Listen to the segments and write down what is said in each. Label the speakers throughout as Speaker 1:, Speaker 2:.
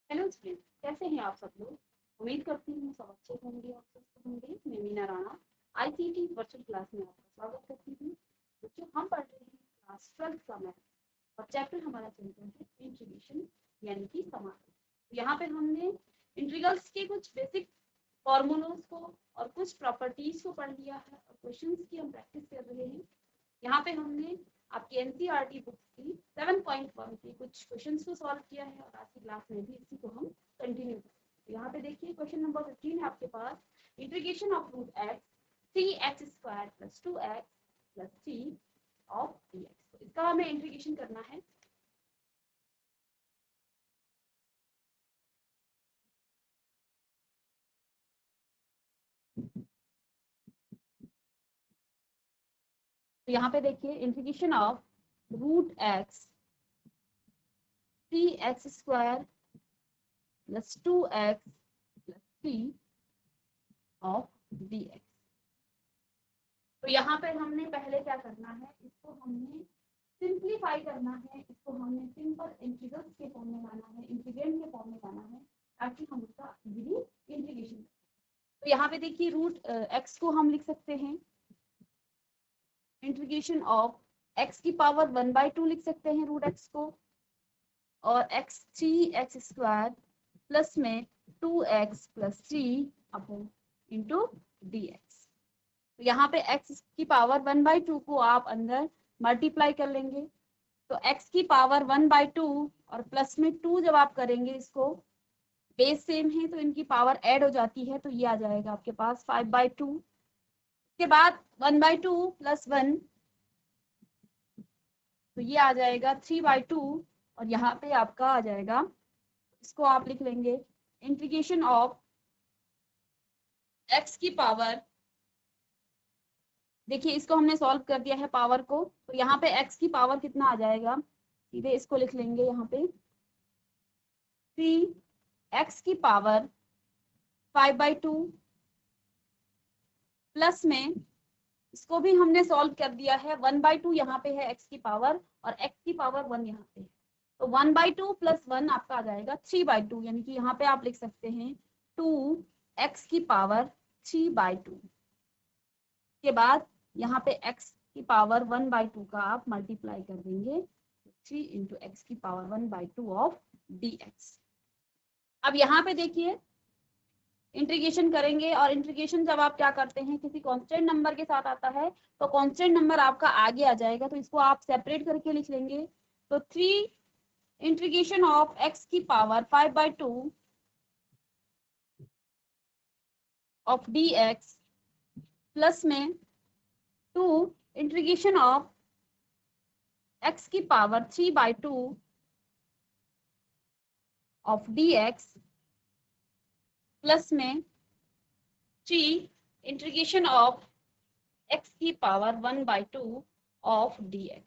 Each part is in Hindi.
Speaker 1: हेलो स्टूडेंट, कैसे हैं आप सब लोग। उम्मीद करती हूँ सब अच्छे होंगे और स्वस्थ होंगे। मैं Meena Rana ICT virtual class में आपका स्वागत करती हूँ। बच्चों, हम पढ़ रहे हैं क्लास 12 का मैथ और चैप्टर हमारा चल रहा है इंटीग्रेशन यानी कि समाकलन। यहाँ पे हमने इंटीग्रल्स के कुछ बेसिक फॉर्मूलोज को और कुछ प्रॉपर्टीज को पढ़ लिया है और क्वेश्चंस की हम प्रैक्टिस कर रहे हैं। यहाँ पे हमने आपकी एनसीईआरटी बुक्स की 7.1 के कुछ क्वेश्चंस को सॉल्व किया है और आज की क्लास में भी इसी को हम कंटिन्यू करेंगे। तो यहाँ पे देखिए क्वेश्चन नंबर 15 है आपके पास। Integration of root x 3x² + 2x + 3 of dx। तो इसका हमें इंटीग्रेशन करना है। तो यहाँ पे देखिए integration of root x 3x² + 2x + 3 of dx। तो यहाँ पे हमने पहले क्या करना है, इसको हमने सिंप्लीफाई करना है, इसको हमने सिंपल इंटीग्रल्स के फॉर्म में लाना है, इंटीग्रेंड के फॉर्म में लाना है ताकि हम उसका इजीली इंटीग्रेशन। तो यहाँ पे देखिए रूट एक्स को हम लिख सकते हैं इंटीग्रेशन ऑफ एक्स की पावर 1/2 लिख सकते हैं रूट एक्स को, और एक्स 3x² प्लस में 2x + 3 अपॉन इंटू dx। तो यहाँ पे x की पावर 1/2 को आप अंदर मल्टीप्लाई कर लेंगे, तो x की पावर 1/2 और प्लस में 2 जब आप करेंगे, इसको बेस सेम है तो इनकी पावर ऐड हो जाती है, तो ये आ जाएगा आपके पास 5/2। इसके बाद 1/2 + 1, तो ये आ जाएगा 3/2 और यहाँ पे आपका आ जाएगा, इसको आप लिख लेंगे इंटीग्रेशन ऑफ x की पावर। देखिए इसको हमने सॉल्व कर दिया है पावर को, तो यहाँ पे x की पावर कितना आ जाएगा, सीधे इसको लिख लेंगे यहाँ पे 3x की पावर 5/2 प्लस में, इसको भी हमने सॉल्व कर दिया है 1/2 यहाँ पे है x की पावर और x की पावर 1 यहाँ पे है, तो 1/2 + 1 आपका आ जाएगा 3/2, यानी कि यहाँ पे आप लिख सकते हैं 2x की पावर 3/2 के बाद यहाँ पे x की पावर 1/2 का आप मल्टीप्लाई कर देंगे, 3 × x की पावर 1/2 ऑफ dx। अब यहाँ पे देखिए इंटीग्रेशन करेंगे, और इंटीग्रेशन जब आप क्या करते हैं किसी कांस्टेंट नंबर के साथ आता है तो कांस्टेंट नंबर आपका आगे आ जाएगा, तो इसको आप सेपरेट करके लिख लेंगे। तो 3 इंटीग्रेशन ऑफ x की पावर 5/2 ऑफ dx प्लस में 2 इंटीग्रेशन ऑफ x की पावर 3/2 ऑफ dx प्लस में 3 इंटीग्रेशन ऑफ x की पावर 1/2 ऑफ dx।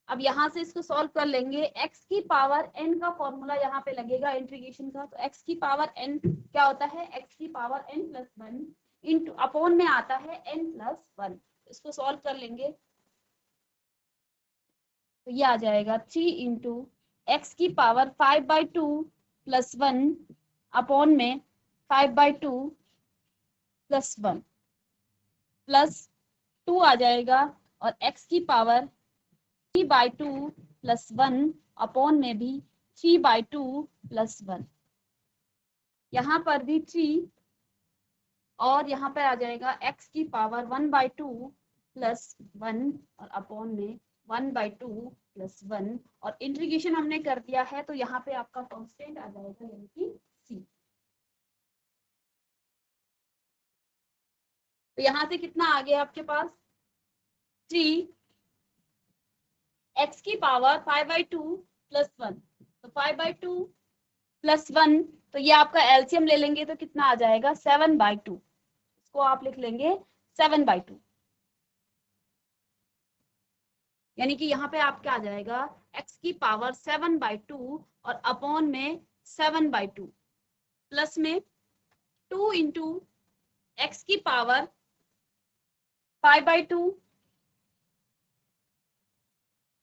Speaker 1: अब यहाँ से इसको सॉल्व कर लेंगे, x की पावर n का फॉर्मूला यहाँ पे लगेगा इंटीग्रेशन का, तो x की पावर n क्या होता है, x की पावर n + 1 इंटू अपॉन में आता है n + 1। इसको सॉल्व कर लेंगे तो ये आ जाएगा 3 × x की पावर 5/2 + 1 अपॉन में 5/2 + 1 प्लस 2 आ जाएगा, और x की पावर 3/2 + 1 अपॉन में भी 3/2 + 1, यहाँ पर भी 3 और यहाँ पर आ जाएगा x की पावर 1/2 + 1 और अपॉन में 1/2 + 1, और इंटीग्रेशन हमने कर दिया है तो यहाँ पे आपका कांस्टेंट आ जाएगा यानी कि c। तो यहाँ से कितना आ गया आपके पास 3 x की पावर 5/2 + 1, तो 5/2 + 1, तो ये आपका एलसीएम ले लेंगे तो कितना आ जाएगा 7/2, इसको आप लिख लेंगे 7/2, यानी कि यहाँ पे आप क्या आ जाएगा x की पावर 7/2 और अपॉन में 7/2 प्लस में 2 × x की पावर 5/2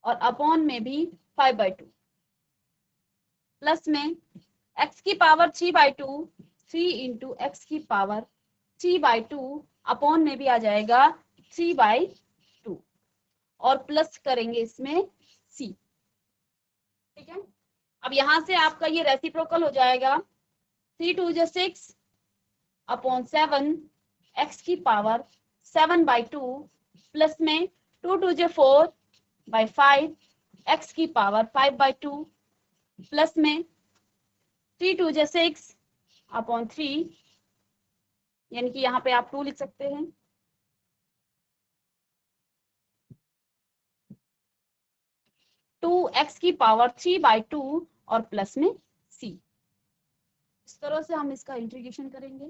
Speaker 1: और अपॉन में भी 5/2 प्लस में x की पावर 3/2, 3 इंटू एक्स की पावर 3/2 अपॉन में भी आ जाएगा 3/2 और प्लस करेंगे इसमें c। ठीक है, अब यहां से आपका ये रेसिप्रोकल हो जाएगा 3 2 जा 6 अपॉन 7 x की पावर 7/2 प्लस में 2 2 जा 4/5 x की पावर 5/2 प्लस में 3 2 जा 6 अपॉन 3, यानी कि यहाँ पे आप 2 लिख सकते हैं। 2x की पावर 3/2 और प्लस में c। इस तरह से हम इसका इंटीग्रेशन करेंगे।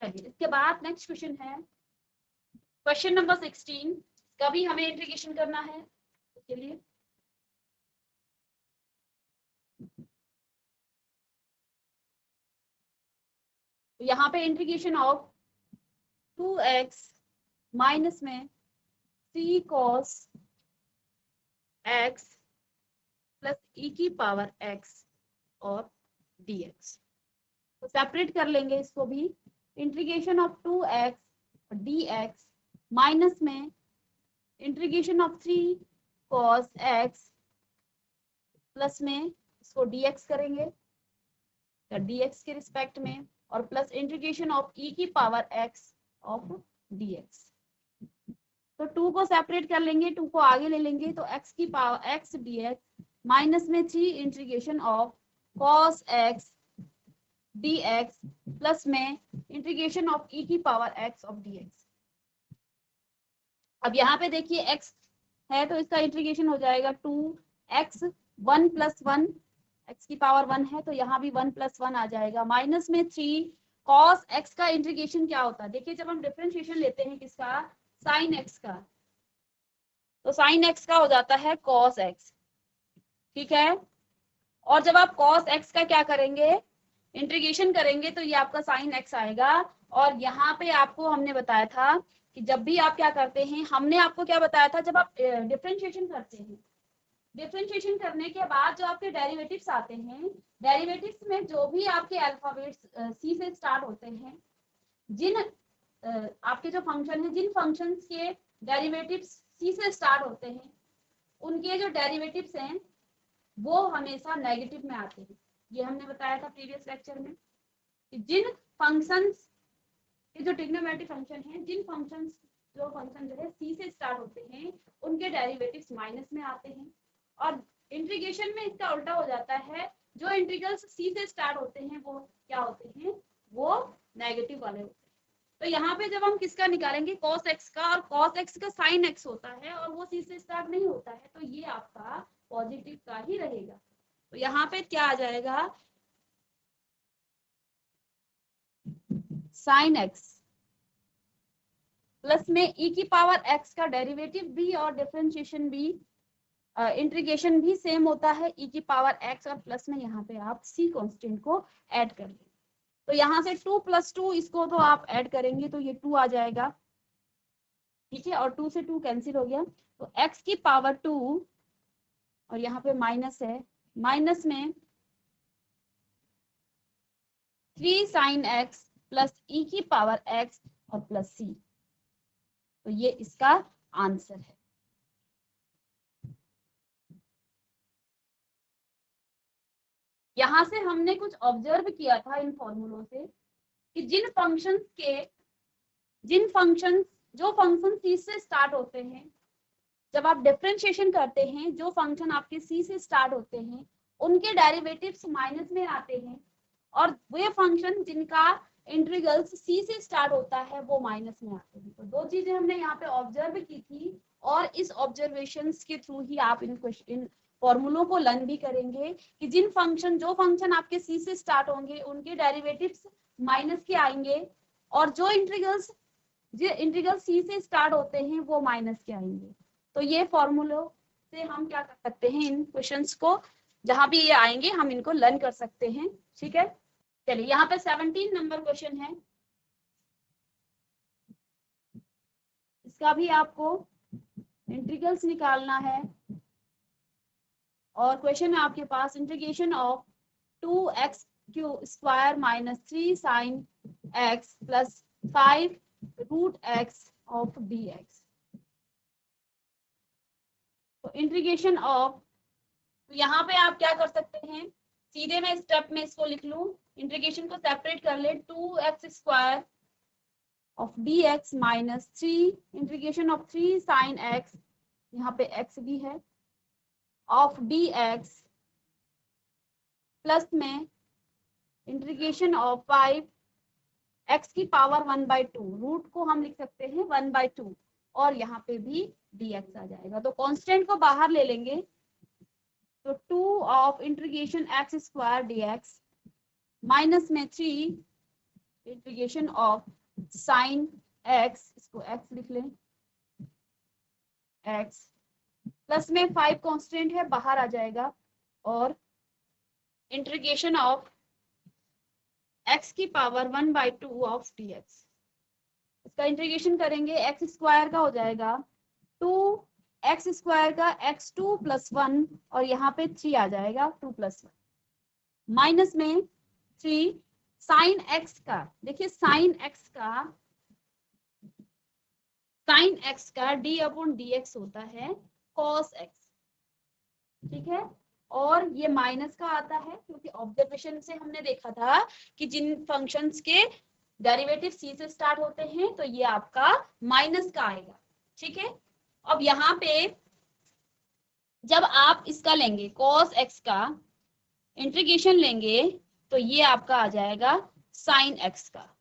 Speaker 1: चलिए इसके बाद नेक्स्ट क्वेश्चन है क्वेश्चन नंबर 16 का भी हमें इंटीग्रेशन करना है। चलिए तो यहाँ पे इंटीग्रेशन ऑफ 2x माइनस में 3 cos x प्लस e की पावर x और dx, तो सेपरेट कर लेंगे इसको भी। Integration of 2x dx minus में integration of 3 cos x plus में इसको dx करेंगे तो dx के रिस्पेक्ट में, और प्लस इंटीग्रेशन ऑफ e की पावर x ऑफ dx। तो 2 को सेपरेट कर लेंगे, 2 को आगे ले लेंगे तो x की पावर x dx माइनस में 3 integration of cos x dx plus में इंटीग्रेशन ऑफ e की पावर x ऑफ dx। अब यहाँ पे देखिए x है तो इसका इंटीग्रेशन हो जाएगा 2x 1 + 1, x की पावर 1 है तो यहाँ भी 1 + 1 आ जाएगा, माइनस में 3 cos x का इंटीग्रेशन क्या होता है, देखिए जब हम डिफरेंशिएशन लेते हैं किसका, sin x का, तो sin x का हो जाता है cos x। ठीक है, और जब आप cos x का क्या करेंगे, इंटीग्रेशन करेंगे तो ये आपका sin x आएगा। और यहाँ पे आपको हमने बताया था कि जब भी आप क्या करते हैं, हमने आपको क्या बताया था, जब आप डिफरेंशिएशन करते हैं, डिफरेंशिएशन करने के बाद जो आपके डेरिवेटिव्स आते हैं, डेरिवेटिव्स में जो भी आपके अल्फाबेट्स सी से स्टार्ट होते हैं, जिन आपके जो फंक्शन है, जिन फंक्शंस के डेरिवेटिव्स सी से स्टार्ट होते हैं, उनके जो डेरिवेटिव्स हैं वो हमेशा नेगेटिव में आते हैं। ये हमने बताया था प्रीवियस लेक्चर में कि जिन फंक्शंस के जो ट्रिग्नोमेट्रिक फंक्शन है, जिन फंक्शंस जो फंक्शन जो है सी से स्टार्ट होते हैं, उनके डेरिवेटिव्स माइनस में आते हैं। और इंटीग्रेशन में इसका उल्टा हो जाता है, जो इंटीग्रल्स सी से स्टार्ट होते हैं वो क्या होते हैं, वो नेगेटिव वाले होते हैं। तो यहाँ पे जब हम किसका निकालेंगे, cos x का, और cos x का sin x होता है और वो सी से स्टार्ट नहीं होता है, तो ये आपका पॉजिटिव का ही रहेगा। तो यहाँ पे क्या आ जाएगा, sin x प्लस में e की पावर x का डेरिवेटिव भी और डिफरेंशिएशन भी, इंटीग्रेशन भी सेम होता है, e की पावर x, और प्लस में यहाँ पे आप c कांस्टेंट को ऐड कर लेंगे। तो यहाँ से 2 + 2 इसको तो आप ऐड करेंगे तो ये 2 आ जाएगा। ठीक है, और 2 से 2 कैंसिल हो गया, तो x की पावर 2 और यहाँ पे माइनस है, माइनस में 3 sin x प्लस e की पावर x और प्लस c, तो ये इसका आंसर है। यहां से हमने कुछ ऑब्जर्व किया था इन फॉर्मूलों से कि जो फंक्शन सी से स्टार्ट होते हैं, जब आप डिफरेंशिएशन करते हैं, जो फंक्शन आपके सी से स्टार्ट होते हैं उनके डेरिवेटिव्स माइनस में आते हैं, और वे फंक्शन जिनका इंटीग्रल्स सी से स्टार्ट होता है वो माइनस में आते हैं। तो दो चीजें हमने यहाँ पे ऑब्जर्व की थी, और इस ऑब्जर्वेशंस के थ्रू ही आप इन फॉर्मूलों को लर्न भी करेंगे कि जो फंक्शन आपके सी से स्टार्ट होंगे उनके डेरिवेटिव्स माइनस के आएंगे, और जो इंटीग्रल सी से स्टार्ट होते हैं वो माइनस के आएंगे। तो ये फॉर्मूलों से हम क्या कर सकते हैं, इन क्वेश्चंस को जहां भी ये आएंगे हम इनको लर्न कर सकते हैं। ठीक है, चलिए यहाँ पे 17 नंबर क्वेश्चन है, इसका भी आपको इंटीग्रल्स निकालना है और क्वेश्चन है आपके पास integration of 2x² minus 3 sine x plus 5 root x of dx। तो इंटीग्रेशन ऑफ, तो यहाँ पे आप क्या कर सकते हैं, सीधे मैं स्टेप में इसको लिख लूं, इंटीग्रेशन को सेपरेट कर ले, 2x² of dx minus 3 integration of 3 sine x, यहाँ पे x भी है, ऑफ dx प्लस में इंटीग्रेशन ऑफ 5 x की पावर 1/2, रूट को हम लिख सकते हैं 1/2, और यहाँ पे भी dx आ जाएगा। तो कांस्टेंट को बाहर ले लेंगे, तो 2 of integration x² dx minus में 3 इंटीग्रेशन ऑफ साइन x, इसको x लिख लें, x प्लस में 5 कांस्टेंट है बाहर आ जाएगा, और इंटीग्रेशन ऑफ x की पावर 1/2 ऑफ dx। इसका इंटीग्रेशन करेंगे, x² का हो जाएगा 2x² का x2 + 1, और यहाँ पे 3 आ जाएगा 2 + 1, माइनस में 3 साइन x का, देखिए साइन x का d/dx होता है cos x, ठीक है, और ये माइनस का आता है क्योंकि ऑब्जर्वेशन से हमने देखा था कि जिन फंक्शंस के डेरिवेटिव c से स्टार्ट होते हैं तो ये आपका माइनस का आएगा, ठीक है। अब यहाँ पे जब आप इसका लेंगे cos x का इंटीग्रेशन लेंगे तो ये आपका आ जाएगा sin x का,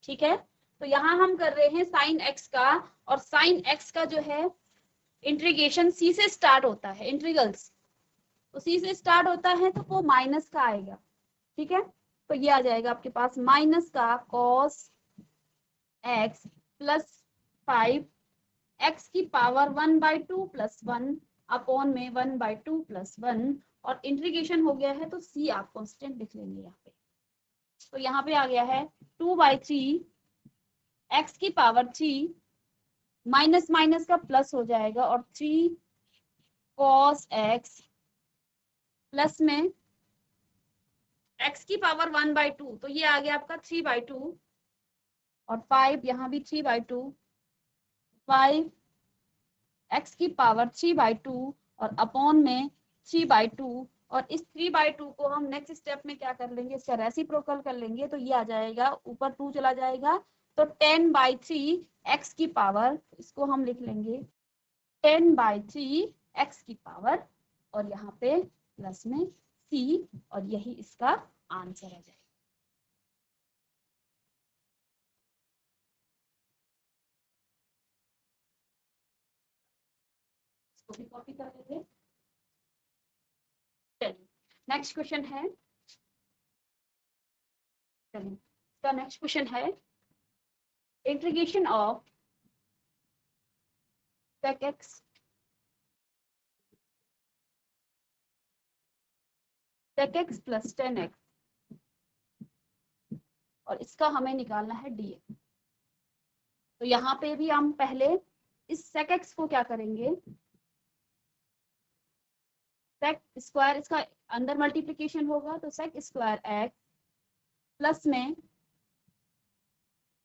Speaker 1: ठीक है। तो यहाँ हम कर रहे हैं sin x का, और sin x का जो है इंटीग्रेशन c से स्टार्ट होता है, इंटीग्रल्स तो c से स्टार्ट होता है तो वो माइनस का आएगा, ठीक है। तो ये आ जाएगा आपके पास माइनस का cos x प्लस 5 x की पावर 1/2 + 1 अपॉन में 1/2 + 1, और इंटीग्रेशन हो गया है तो c आप कांस्टेंट लिख लेंगे यहाँ पे। तो यहाँ पे आ गया है 2/3 x की पावर 3 माइनस माइनस का प्लस हो जाएगा, और 3 cos x प्लस में x की पावर 1/2, तो ये आ गया आपका 3/2, और 5 यहाँ भी 3/2, 5 x की पावर 3/2 और अपॉन में 3/2, और इस 3/2 को हम नेक्स्ट स्टेप में क्या कर लेंगे, इसका रेसिप्रोकल कर लेंगे, तो ये आ जाएगा ऊपर 2 चला जाएगा, तो 10/3 x की पावर, इसको हम लिख लेंगे 10/3 x की पावर, और यहाँ पे प्लस में c, और यही इसका आंसर आ जाएगा। इसको भी कॉपी कर लेंगे। चलिए नेक्स्ट क्वेश्चन है, चलिए इसका नेक्स्ट क्वेश्चन है integration of sec x plus 10x, और इसका हमें निकालना है dx। तो यहाँ पे भी हम पहले इस sec x को क्या करेंगे, sec स्क्वायर, इसका अंदर मल्टीप्लिकेशन होगा तो sec स्क्वायर x प्लस में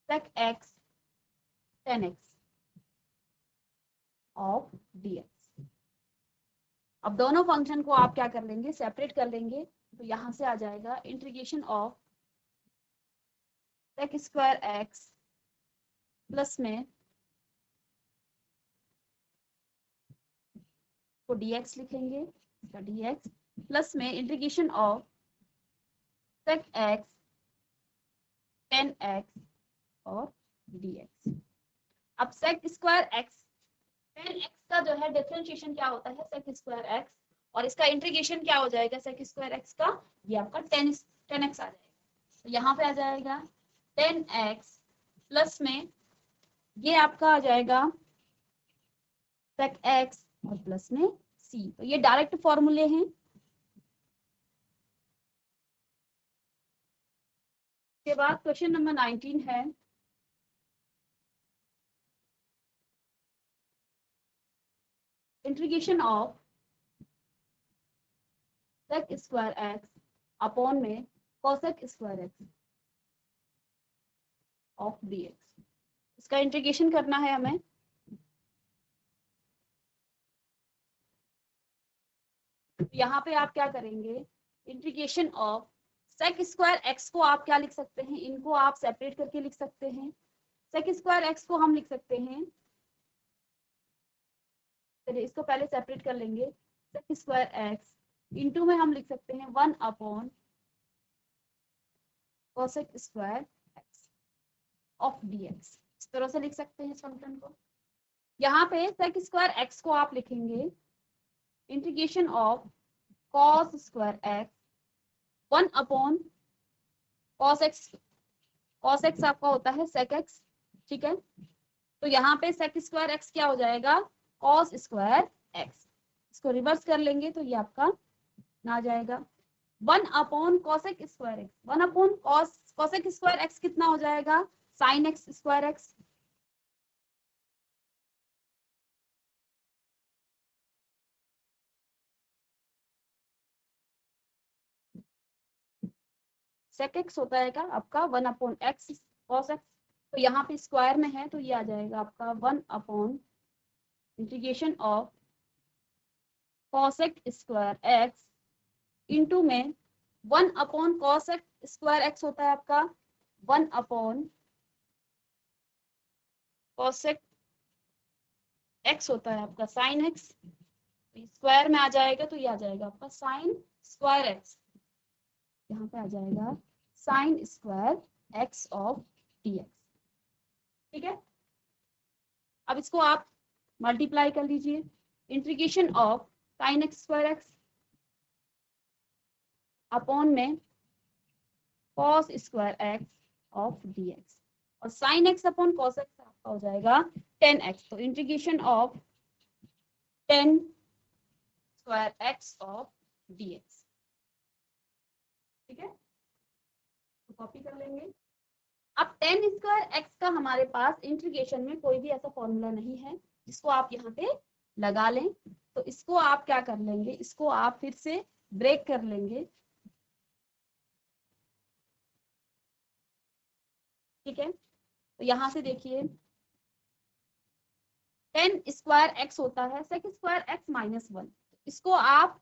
Speaker 1: sec x 10x of dx। अब दोनों फंक्शन को आप क्या कर लेंगे, सेपरेट कर लेंगे, तो यहाँ से आ जाएगा integration of sec square x plus में को dx लिखेंगे, इसका dx प्लस में integration of sec x 10x और dx। अब sec स्क्वायर x 10x का जो है डिफरेंशिएशन क्या होता है sec स्क्वायर x, और इसका इंटीग्रेशन क्या हो जाएगा sec स्क्वायर x का, ये आपका 10x आ जाएगा। तो यहाँ पे आ जाएगा 10x प्लस में ये आपका आ जाएगा sec x और प्लस में c। तो ये डायरेक्ट फॉर्मूले हैं। के बाद क्वेश्चन नंबर 19 है, integration of sec square X upon में cosec square X of dx। इसका इंटीग्रेशन करना है हमें। यहाँ पे आप क्या करेंगे, integration of sec square X को आप क्या लिख सकते हैं, इनको आप सेपरेट करके लिख सकते हैं। सेक स्क्वायर एक्स को हम लिख सकते हैं, चलिए इसको पहले सेपरेट कर लेंगे। सेक स्क्वायर एक्स इंटू में हम लिख सकते हैं 1 upon cosec square X of dx। इस तरह से लिख सकते हैं इस फंक्शन को। यहाँ पे सेक स्क्वायर एक्स को आप लिखेंगे integration of cos square x 1 upon cos x. Cos X आपका होता है सेक एक्स, ठीक है। तो यहाँ पे सेक स्क्वायर एक्स क्या हो जाएगा, कॉस स्क्वायर एक्स। इसको रिवर्स कर लेंगे तो ये आपका ना जाएगा 1 upon cosec square x. 1 upon cosec square x कितना हो जाएगा, sine x square x. Sec x होता है क्या आपका 1 अपॉन एक्स कॉस एक्स। तो यहाँ पे स्क्वायर में है तो ये आ जाएगा आपका 1 upon integration of cosec square x into में 1 अपॉन कॉसेक स्क्वायर एक्स होता है आपका 1 अपॉन कॉसेक एक्स होता है आपका साइन एक्स। स्क्वायर में आ जाएगा तो ये आ जाएगा आपका साइन स्क्वायर एक्स। यहाँ पे आ जाएगा sine square X of dx, ठीक है। अब इसको आप मल्टीप्लाई कर लीजिए, integration of sine x square X upon में cos square X of dx, और sine X upon cos X आपका हो जाएगा 10x। तो integration of 10 square X of dx, ठीक है। तो कॉपी कर लेंगे। अब 10 स्क्वायर एक्स का हमारे पास इंटीग्रेशन में कोई भी ऐसा फॉर्मूला नहीं है जिसको आप यहाँ पे लगा लें, तो इसको आप क्या कर लेंगे, इसको आप फिर से ब्रेक कर लेंगे, ठीक है। तो यहाँ से देखिए 10 स्क्वायर एक्स होता है सेक स्क्वायर एक्स माइनस 1। इसको आप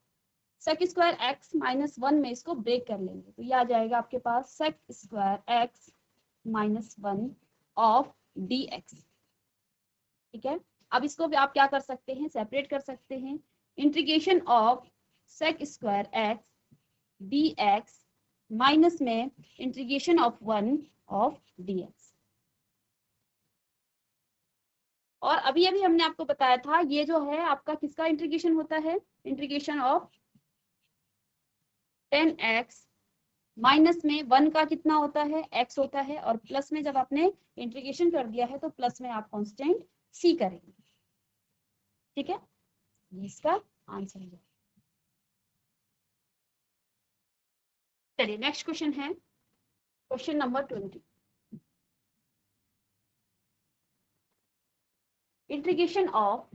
Speaker 1: सेक स्क्वायर एक्स माइनस 1 में इसको ब्रेक कर लेंगे तो ये आ जाएगा आपके पास sec square X minus 1 of dx, ठीक है। अब इसको भी आप क्या कर सकते हैं, सेपरेट कर सकते हैं। Integration of sec square x dx minus में इंटीग्रेशन ऑफ 1 ऑफ dx। और अभी अभी हमने आपको बताया था ये जो है आपका किसका इंटीग्रेशन होता है, इंटीग्रेशन ऑफ 10x माइनस में 1 का कितना होता है, x होता है, और प्लस में जब आपने इंटीग्रेशन कर दिया है तो प्लस में आप कांस्टेंट c करेंगे, ठीक है। इसका आंसर है। चलिए नेक्स्ट क्वेश्चन है question number 20। Integration of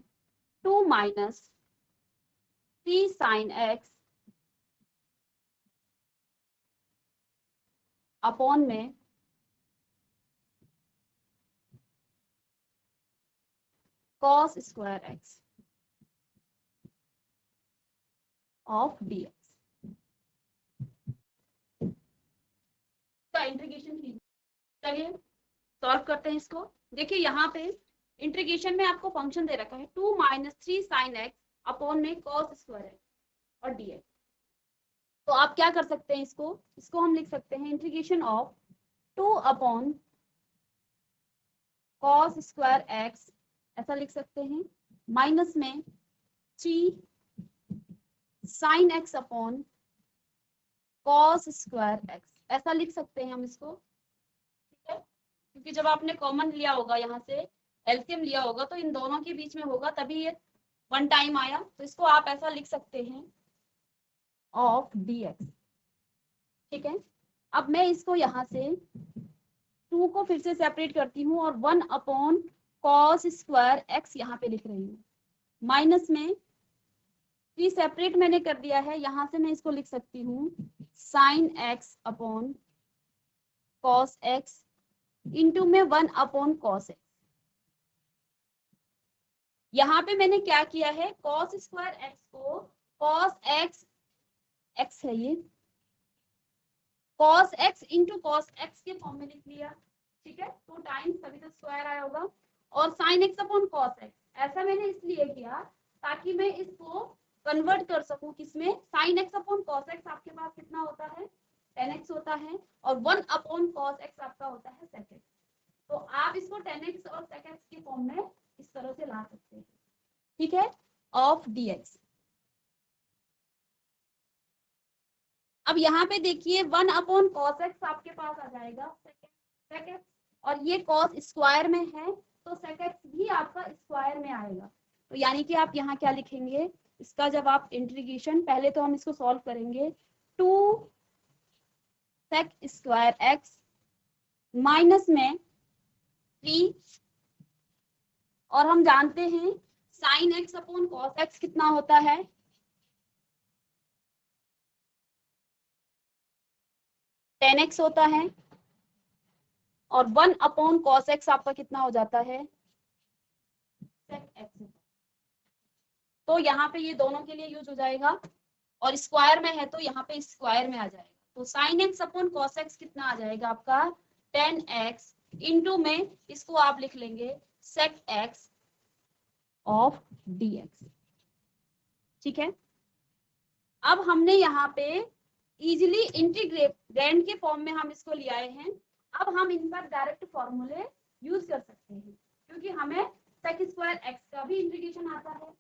Speaker 1: 2 minus 3 sine X upon में cos square X of dx का इंटीग्रेशन कीजिए। चलिए सॉल्व करते हैं इसको। देखिए यहाँ पे इंटीग्रेशन में आपको फंक्शन दे रखा है 2 माइनस 3 साइन एक्स अपॉन में कॉस स्क्वायर एक्स और dx। तो आप क्या कर सकते हैं, इसको हम लिख सकते हैं integration of 2 upon cos square x, ऐसा लिख सकते हैं, माइनस में 3 sine X upon cos square x, ऐसा लिख सकते हैं हम इसको, ठीक है। क्योंकि जब आपने कॉमन लिया होगा, यहाँ से एलसीएम लिया होगा, तो इन दोनों के बीच में होगा तभी ये 1 टाइम आया, तो इसको आप ऐसा लिख सकते हैं ऑफ dx, ठीक है। अब मैं इसको यहाँ से 2 को फिर से सेपरेट करती हूँ और 1 अपॉन कॉस स्क्वायर एक्स यहाँ पे लिख रही हूँ, माइनस में 3 सेपरेट मैंने कर दिया है, यहां से मैं इसको लिख सकती हूँ sign X upon cos x into में 1 अपॉन कॉस एक्स। यहाँ पे मैंने क्या किया है, कॉस स्क्वायर एक्स को कॉस एक्स, एक्स है ये, cos x into cos x के फॉर्म में लिख लिया, ठीक है, 2 टाइम्स, तभी तो स्क्वायर आया होगा। और sine X upon cos x, ऐसा मैंने इसलिए किया ताकि मैं इसको कन्वर्ट कर सकूं किसमें, sign X upon cos x आपके पास कितना होता है, tan x होता है, और 1 अपॉन कॉस एक्स आपका होता है sec x। तो आप इसको tan x और sec x के फॉर्म में इस तरह से ला सकते हैं, ठीक है, ऑफ dx। अब यहाँ पे देखिए 1 अपॉन कॉस एक्स आपके पास आ जाएगा sec x, और ये कॉस स्क्वायर में है तो sec x भी आपका स्क्वायर में आएगा। तो यानी कि आप यहाँ क्या लिखेंगे, इसका जब आप इंटीग्रेशन, पहले तो हम इसको सॉल्व करेंगे, 2 sec स्क्वायर x माइनस में 3, और हम जानते हैं sign X upon cos x कितना होता है, tan x होता है, और 1 अपॉन कॉस एक्स आपका कितना हो जाता है, sec x। तो यहाँ पे ये दोनों के लिए यूज हो जाएगा, और स्क्वायर में है तो यहाँ पे स्क्वायर में आ जाएगा। तो sign X upon cos x कितना आ जाएगा आपका, tan x इंटू में इसको आप लिख लेंगे sec x ऑफ dx, ठीक है। अब हमने यहाँ पे इजिली इंटीग्रेंड के फॉर्म में हम इसको ले आए हैं। अब हम इन पर डायरेक्ट फॉर्मूले यूज कर सकते हैं, क्योंकि हमें sec स्क्वायर x का भी इंटीग्रेशन आता है,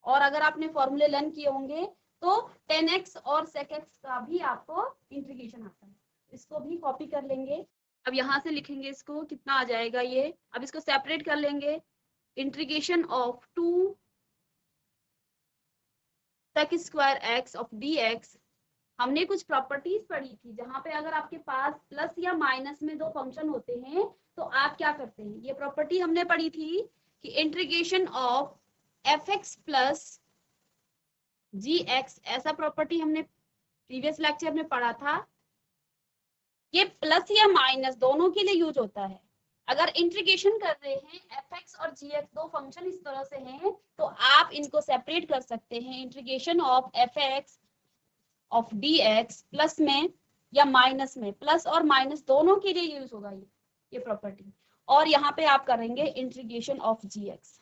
Speaker 1: और अगर आपने फॉर्मूले लर्न किए होंगे तो tan x और sec x का भी आपको इंटीग्रेशन आता है। इसको भी कॉपी कर लेंगे, अब यहाँ से लिखेंगे इसको, कितना आ जाएगा ये, अब इसको सेपरेट कर लेंगे, integration of 2 sec square x of dx। हमने कुछ प्रॉपर्टीज पढ़ी थी जहां पे अगर आपके पास प्लस या माइनस में 2 फंक्शन होते हैं तो आप क्या करते हैं, ये प्रॉपर्टी हमने पढ़ी थी कि integration of fx plus gx, ऐसा प्रॉपर्टी हमने प्रीवियस लेक्चर में पढ़ा था। ये प्लस या माइनस दोनों के लिए यूज होता है। अगर इंटीग्रेशन कर रहे हैं fx और gx, 2 फंक्शन इस तरह से हैं, तो आप इनको सेपरेट कर सकते हैं, integration of fx of dx plus में या माइनस में, प्लस और माइनस दोनों के लिए यूज होगा ये प्रॉपर्टी। और यहाँ पे आप करेंगे integration of gx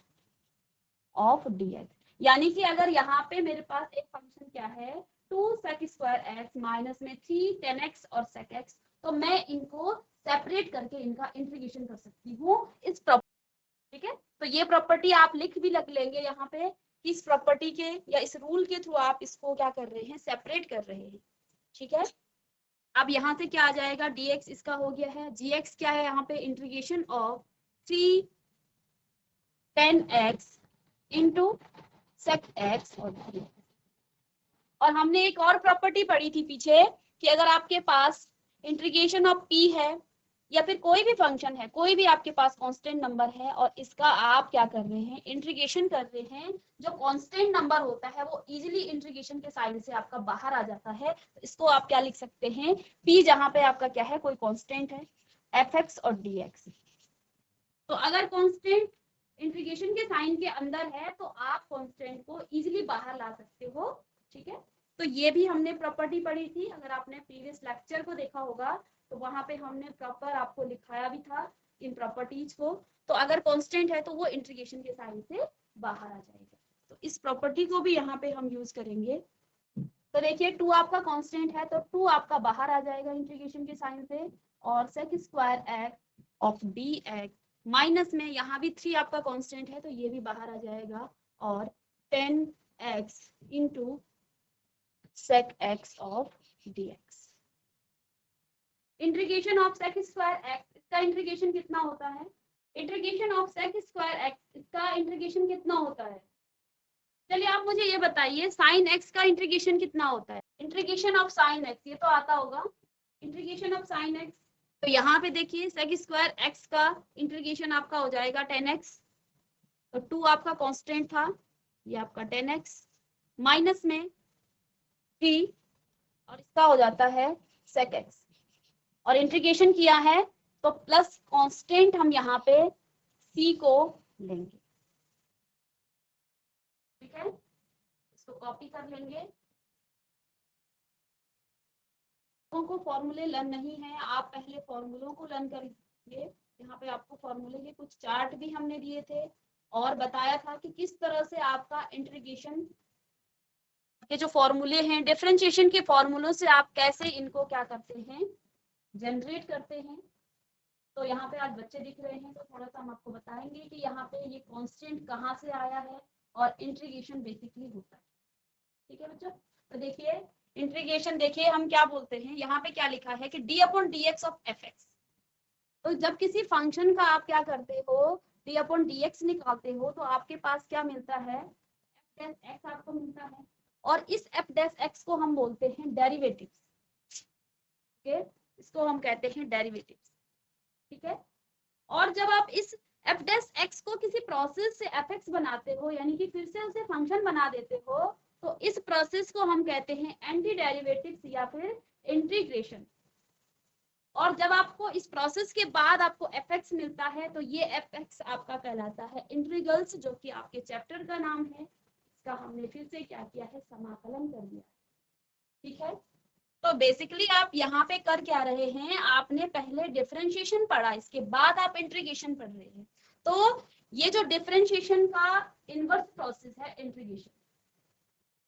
Speaker 1: of dx, यानी कि अगर यहाँ पे मेरे पास एक फंक्शन क्या है, 2 sec स्क्वायर x माइनस में 3 tan x और sec x, तो मैं इनको सेपरेट करके इनका इंटीग्रेशन कर सकती हूँ इस प्रॉपर्टी, ठीक है। तो ये प्रॉपर्टी आप लिख भी लग लेंगे यहाँ पे, इस प्रॉपर्टी के या इस रूल के थ्रू आप इसको क्या कर रहे हैं, सेपरेट कर रहे हैं, ठीक है। अब यहाँ से क्या आ जाएगा, dx इसका हो गया है, gx क्या है यहाँ पे, integration of 3 tan x into sec x और dx। और हमने एक और प्रॉपर्टी पढ़ी थी पीछे कि अगर आपके पास इंटीग्रेशन ऑफ p है या फिर कोई भी फंक्शन है, कोई भी आपके पास कांस्टेंट नंबर है, और इसका आप क्या कर रहे हैं, इंटीग्रेशन कर रहे हैं, जो कांस्टेंट नंबर होता है वो इजीली इंटीग्रेशन के साइन से आपका बाहर आ जाता है। तो इसको आप क्या लिख सकते हैं, p जहां पे आपका क्या है, कोई कांस्टेंट है, fx और dx। तो अगर कांस्टेंट इंटीग्रेशन के साइन के अंदर है तो आप कांस्टेंट को इजीली बाहर ला सकते हो, ठीक है। तो ये भी हमने प्रॉपर्टी पढ़ी थी, अगर आपने प्रीवियस लेक्चर को देखा होगा तो वहां पे हमने प्रॉपर आपको लिखाया भी था इन प्रॉपर्टीज को। तो अगर कांस्टेंट है तो वो इंटीग्रेशन के साइन से बाहर आ जाएगा, तो इस प्रॉपर्टी को भी यहाँ पे हम यूज करेंगे। तो देखिए 2 आपका कांस्टेंट है तो 2 आपका बाहर आ जाएगा इंटीग्रेशन के साइन से, और sec square x of dx minus में यहाँ भी 3 आपका कांस्टेंट है तो ये भी बाहर आ जाएगा, और 10x into sec x of dx। Integration of sec square x, इसका इंटीग्रेशन कितना होता है, integration of sec square x, इसका इंटीग्रेशन कितना होता है, चलिए आप मुझे ये बताइए साइन x का इंटीग्रेशन कितना होता है, इंटीग्रेशन ऑफ साइन x, ये तो आता होगा, इंटीग्रेशन ऑफ साइन x। तो यहाँ पे देखिए sec स्क्वायर x का इंटीग्रेशन आपका हो जाएगा 10x, तो 2 आपका कांस्टेंट था, ये आपका 10x, माइनस में 3 और इसका हो जाता है sec x और इंटीग्रेशन किया है तो प्लस कांस्टेंट हम यहाँ पे c को लेंगे। ठीक है, इसको कॉपी कर लेंगे। को फॉर्मूले लर्न नहीं है, आप पहले फॉर्मूलों को लर्न करिए। यहाँ पे आपको फॉर्मूले के कुछ चार्ट भी हमने दिए थे और बताया था कि किस तरह से आपका इंटीग्रेशन के जो फॉर्मूले हैं, डिफरेंशिएशन के फॉर्मूलों से आप कैसे इनको क्या करते हैं, जनरेट करते हैं। तो यहाँ पे आज बच्चे दिख रहे हैं तो थोड़ा सा हम आपको बताएंगे कि यहाँ पे ये कांस्टेंट कहाँ से आया है और इंटीग्रेशन बेसिकली होता है। ठीक है बच्चों, तो देखिए इंटीग्रेशन देखिए हम क्या बोलते हैं, यहाँ पे क्या लिखा है कि D upon D X of F x. तो जब किसी फंक्शन का आप क्या करते हो, डी अपॉन डी एक्स निकालते हो तो आपके पास क्या मिलता है, एफ डैश एक्स आपको मिलता है और इस एफ डैश एक्स को हम बोलते हैं डेरिवेटिव्स। ओके, इसको हम कहते हैं डेरिवेटिव्स। ठीक है, और जब आप इस एफ डैश एक्स को किसी प्रोसेस से एफ एक्स बनाते हो, यानी कि फिर से उसे फंक्शन बना देते हो, तो इस प्रोसेस को हम कहते हैं एंटी डेरिवेटिव्स या फिर इंटीग्रेशन। और जब आपको इस प्रोसेस के बाद आपको एफ एक्स मिलता है तो ये एफ एक्स आपका कहलाता है इंटीग्रल्स, जो कि आपके चैप्टर का नाम है। इसका हमने फिर से क्या किया है, समाकलन कर दिया। ठीक है, तो बेसिकली आप यहाँ पे कर क्या रहे हैं, आपने पहले डिफरेंशिएशन पढ़ा, इसके बाद आप इंटीग्रेशन पढ़ रहे हैं। तो ये जो डिफरेंशिएशन का इनवर्स प्रोसेस है इंटीग्रेशन।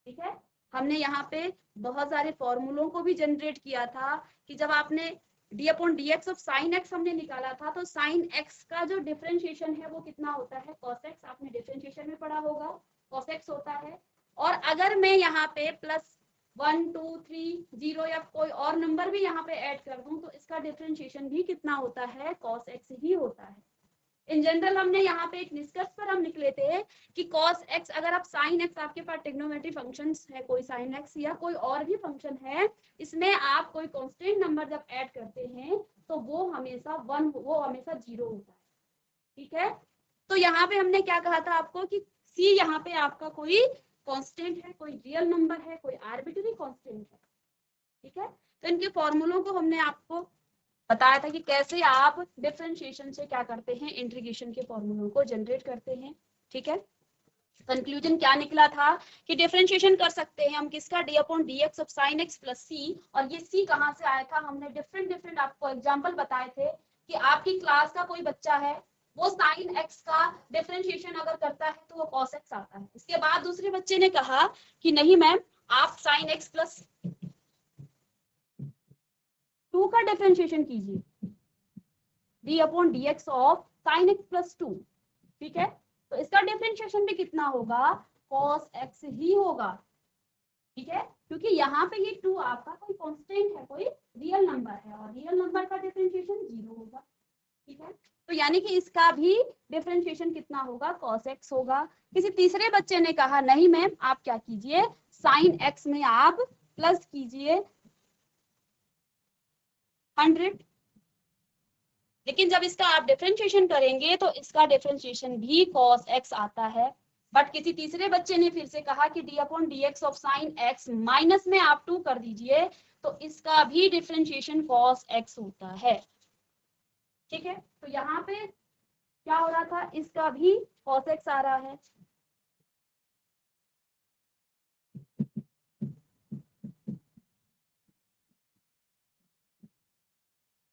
Speaker 1: ठीक है, हमने यहाँ पे बहुत सारे फॉर्मूलों को भी जनरेट किया था कि जब आपने D upon D X of sine x हमने निकाला था तो साइन एक्स का जो डिफरेंशिएशन है वो कितना होता है, कॉस एक्स। आपने डिफरेंशिएशन में पढ़ा होगा, कॉस एक्स होता है। और अगर मैं यहाँ पे प्लस 1 2 3 0 या कोई और नंबर भी यहाँ पे ऐड कर दूं तो इसका डिफरेंशिएशन भी कितना होता है, कॉस एक्स ही होता है। इन जनरल हमने यहाँ पे एक निष्कर्ष पर हम निकले थे कि cos x, अगर आप sin x, आपके पास ट्रिग्नोमेट्री फंक्शंस है कोई sin x या कोई और भी फंक्शन है, इसमें आप कोई कांस्टेंट नंबर जब ऐड करते हैं तो वो हमेशा 1, वो हमेशा 0 होता है। ठीक है, तो यहाँ पे हमने क्या कहा था आपको कि c यहाँ पे आपका कोई कांस्टेंट है, कोई रियल नंबर है, कोई आर्बिट्ररी कांस्टेंट है। ठीक है, तो इनके फॉर्मूलों को हमने आपको बताया था कि कैसे आप डिफरेंशिएशन से क्या करते हैं, इंटीग्रेशन के फॉर्मूलों को जनरेट करते हैं। ठीक है, कंक्लूजन क्या निकला था कि डिफरेंशिएशन कर सकते हैं हम किसका, D upon D X of sine X plus C. और ये सी कहाँ से आया था, हमने डिफरेंट आपको एग्जांपल बताए थे कि आपकी क्लास का कोई बच्चा है, वो साइन एक्स का डिफरेंशिएशन अगर करता है तो वो कॉस एक्स आता है। इसके बाद दूसरे बच्चे ने कहा कि नहीं मैम, आप साइन एक्स प्लस 2 का डिफरेंशिएशन कीजिए, D upon D X of sine X plus 2। ठीक है, तो इसका डिफरेंशिएशन भी कितना होगा, कॉस एक्स ही होगा। ठीक है, क्योंकि यहाँ पे ये 2 आपका कोई कांस्टेंट है, कोई रियल नंबर है और रियल नंबर का डिफरेंशिएशन 0 होगा। ठीक है, तो यानी कि इसका भी डिफरेंशिएशन कितना होगा, कॉस एक्स होगा। किसी तीसरे बच्चे ने कहा नहीं मैम, आप क्या कीजिए, साइन एक्स में आप प्लस कीजिए 100, लेकिन जब इसका आप डिफरेंशिएशन करेंगे तो इसका डिफरेंशिएशन भी cos x आता है। बट किसी तीसरे बच्चे ने फिर से कहा कि D upon D X of sine x minus में आप 2 कर दीजिए, तो इसका भी डिफरेंशिएशन cos x होता है। ठीक है, तो यहाँ पे क्या हो रहा था, इसका भी cos x आ रहा है।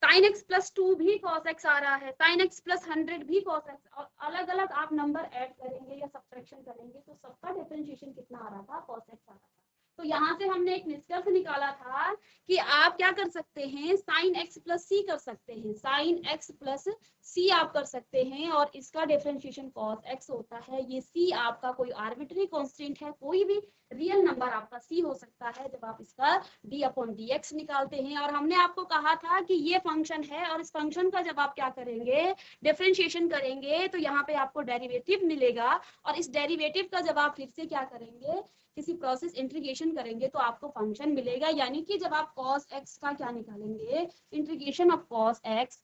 Speaker 1: साइन एक्स प्लस 2 भी cos x आ रहा है, साइन एक्स प्लस 100 भी cos x, और अलग अलग आप नंबर ऐड करेंगे या सब्ट्रैक्शन करेंगे तो सबका डिफरेंशिएशन कितना आ रहा था, cos x आ रहा था। तो यहाँ से हमने एक निष्कर्ष निकाला था कि आप क्या कर सकते हैं, साइन एक्स प्लस सी कर सकते हैं, साइन एक्स प्लस सी आप कर सकते हैं और इसका डिफरेंशिएशन cos x होता है। ये सी आपका कोई आर्बिट्ररी कांस्टेंट है, कोई भी रियल नंबर आपका सी हो सकता है जब आप इसका डी अपॉन डी एक्स निकालते हैं। और हमने आपको कहा था कि ये फंक्शन है और इस फंक्शन का जब आप क्या करेंगे, डिफरेंशिएशन करेंगे तो यहाँ पे आपको डेरिवेटिव मिलेगा और इस डेरिवेटिव का जब आप फिर से क्या करेंगे, किसी प्रोसेस इंटीग्रेशन करेंगे तो आपको फंक्शन मिलेगा। यानी कि जब आप cos x का क्या निकालेंगे, इंटीग्रेशन ऑफ cos x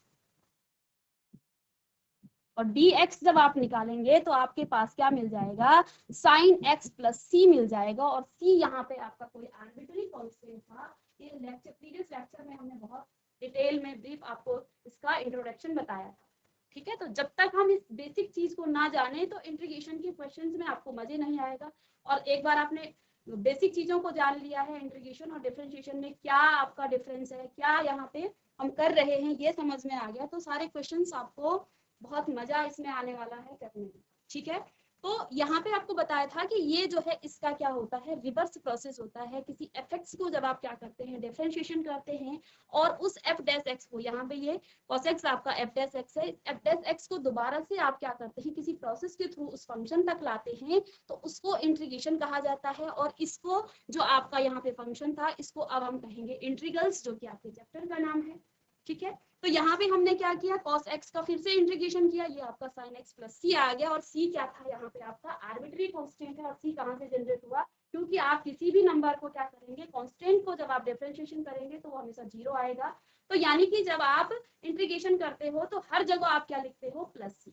Speaker 1: और dx जब आप निकालेंगे तो आपके पास क्या मिल जाएगा, sin x प्लस सी मिल जाएगा। और c यहाँ पे आपका कोई आर्बिट्ररी कांस्टेंट था। ये लेक्चर, प्रीवियस लेक्चर में हमने बहुत डिटेल में ब्रीफ आपको इसका इंट्रोडक्शन बताया था। ठीक है, तो जब तक हम इस बेसिक चीज को ना जाने तो इंटीग्रेशन के क्वेश्चंस में आपको मजे नहीं आएगा। और एक बार आपने बेसिक चीजों को जान लिया है, इंटीग्रेशन और डिफरेंशिएशन में क्या आपका डिफरेंस है, क्या यहाँ पे हम कर रहे हैं, ये समझ में आ गया तो सारे क्वेश्चंस आपको बहुत मजा इसमें आने वाला है करने में। ठीक है, तो यहाँ पे आपको बताया था कि ये जो है इसका क्या होता है, रिवर्स प्रोसेस होता है। किसी एफ को जब आप क्या करते हैं, डिफरेंशिएशन करते हैं और उस एफ डैश एक्स को, यहाँ पे ये cos x आपका एफ डैश एक्स है, एफ डैश एक्स को दोबारा से आप क्या करते हैं, किसी प्रोसेस के थ्रू उस फंक्शन तक लाते हैं तो उसको इंटीग्रेशन कहा जाता है। और इसको जो आपका यहाँ पे फंक्शन था इसको अब हम कहेंगे इंटीग्रल्स, जो कि आपके चैप्टर का नाम है। ठीक है, तो यहाँ पे हमने क्या किया, cos x का फिर से इंटीग्रेशन किया, ये आपका sin x प्लस सी आ गया। और c क्या था, यहाँ पे आपका आर्बिट्ररी कांस्टेंट है। और c कहाँ से जनरेट हुआ, क्योंकि आप किसी भी नंबर को क्या करेंगे, कांस्टेंट को जब आप डिफरेंशिएशन करेंगे तो वो हमेशा 0 आएगा। तो यानी कि जब आप इंटीग्रेशन करते हो तो हर जगह आप क्या लिखते हो, प्लस सी।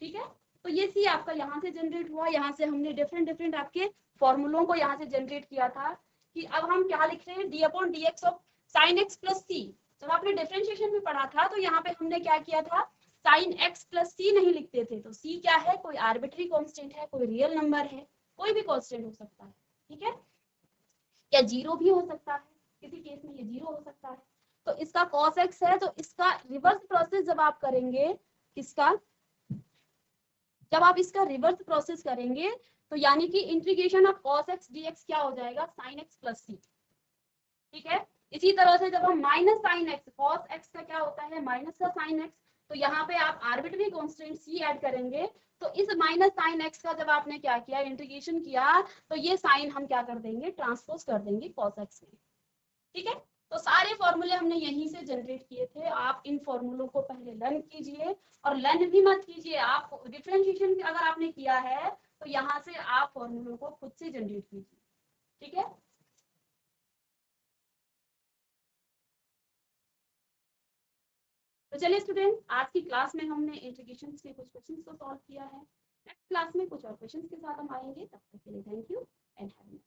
Speaker 1: ठीक है, तो ये सी आपका यहाँ से जनरेट हुआ। यहाँ से हमने डिफरेंट आपके फॉर्मूलों को यहाँ से जनरेट किया था कि अब हम क्या लिख रहे हैं, D upon D X of sine X plus C. जब आपने डिफरेंशिएशन में पढ़ा था तो यहाँ पे हमने क्या किया था, साइन एक्स प्लस सी नहीं लिखते थे। तो सी क्या है, कोई आर्बिट्ररी कांस्टेंट है, कोई रियल नंबर है, कोई भी कांस्टेंट हो सकता है। ठीक है, या जीरो भी हो सकता है, किसी केस में ये जीरो हो सकता है। तो इसका cos x है, तो इसका रिवर्स प्रोसेस जब आप करेंगे, किसका, जब आप इसका रिवर्स प्रोसेस करेंगे तो यानी कि integration of cos x dx क्या हो जाएगा, sin x प्लस सी। ठीक है, इसी तरह से जब हम minus sine x, cos x का क्या होता है, माइनस का साइन x, तो यहाँ पे आप आर्बिट्ररी कांस्टेंट c ऐड करेंगे। तो इस माइनस साइन x का जब आपने क्या किया, इंटीग्रेशन किया, तो ये साइन हम क्या कर देंगे, ट्रांसपोज कर देंगे cos x में। ठीक है, तो सारे फॉर्मूले हमने यहीं से जनरेट किए थे। आप इन फॉर्मूलों को पहले लर्न कीजिए, और लर्न भी मत कीजिए, आप डिफरेंशिएशन अगर आपने किया है तो यहाँ से आप फॉर्मूलों को खुद से जनरेट कीजिए। ठीक है, तो चलिए स्टूडेंट, आज की क्लास में हमने इंटीग्रेशन के कुछ क्वेश्चंस को सॉल्व किया है। नेक्स्ट क्लास में कुछ और क्वेश्चंस के साथ हम आएंगे। तब तक के लिए थैंक यू एंड हैव